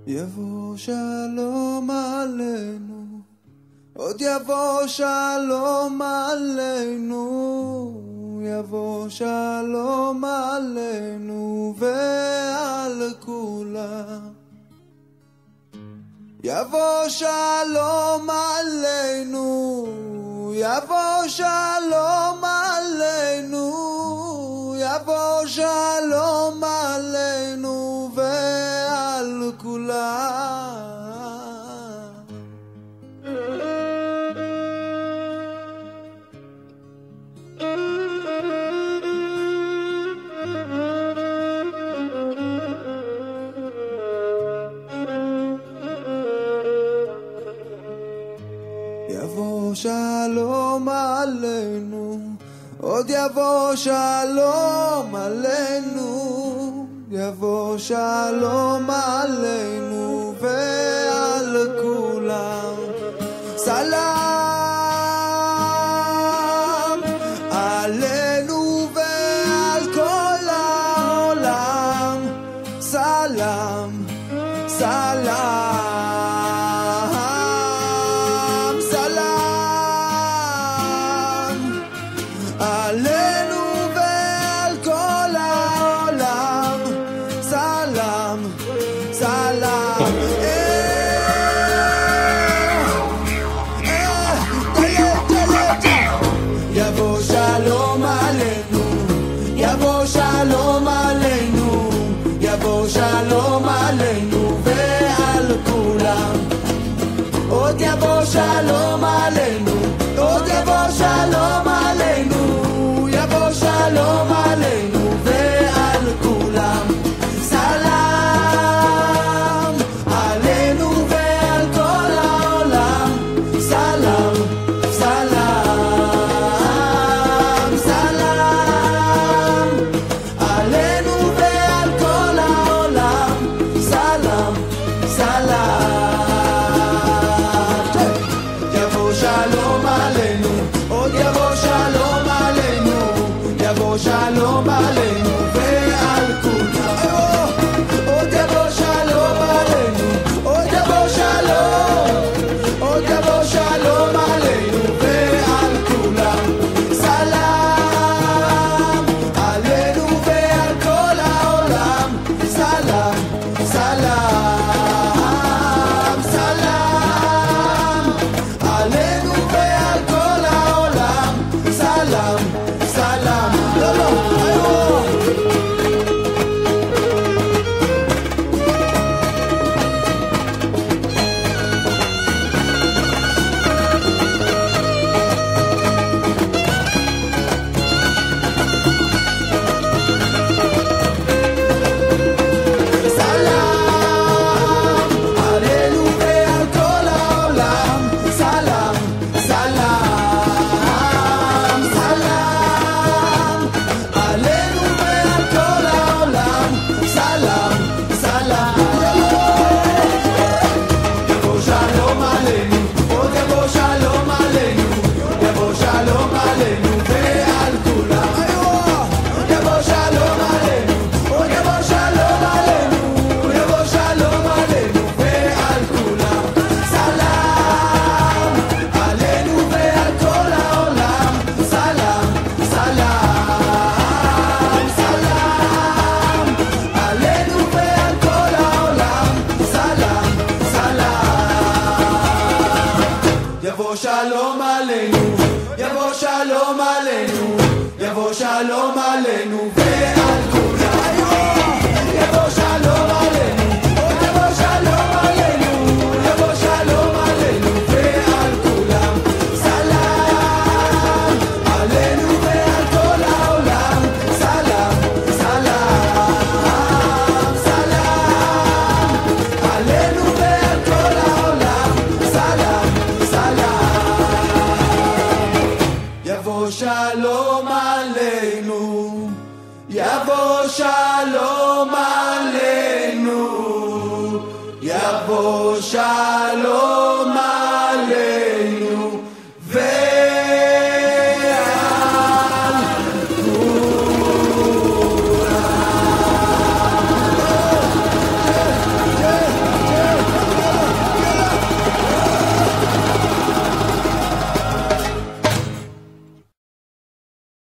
יבוא שלום עלינו, עוד יבוא שלום עלינו, יבוא שלום עלינו ועל כולם. יבוא שלום עלינו, יבוא שלום עלינו, יבוא שלום עלינו ועל כולם. יבוא שלום עלינו, עוד יבוא שלום עלינו, יבוא שלום עלינו ועל כולם. סלם עלינו ועל כל העולם. סלם, סלם, עלינו ועל כל העולם. סלם, סלם. יבוא שלום עלינו, יבוא שלום עלינו, יבוא שלום עלינו ועל כולם. עוד יבוא שלום עלינו, עוד יבוא שלום עלינו, יבוא שלום עלינו ועל כולם. סלם עלינו ועל כל העולם. סלם, סלם, סלם עלינו ועל כל העולם. סלם, סלם. יבוא שלום עלינו, עוד יבוא שלום עלינו, יבוא שלום עלינו ועל כולם. עוד יבוא שלום עלינו, עוד יבוא שלום, עוד יבוא שלום עלינו ועל כולם. סלם עלינו ועל כל העולם. סלם, סלם, סלם עלינו ועל כל העולם. סלם, סלם. לא, לא, יבוא שלום עלינו, יבוא שלום עלינו, יבוא שלום עלינו ועל כולם. יבוא שלום עלינו, עוד יבוא שלום עלינו, יבוא שלום עלינו ועל כולם. סלם עלינו ועל כל העולם. סלם, סלם, סלם עלינו ועל כל העולם. סלם, יבוא שלום עלינו, יבוא שלום עלינו, יבוא שלום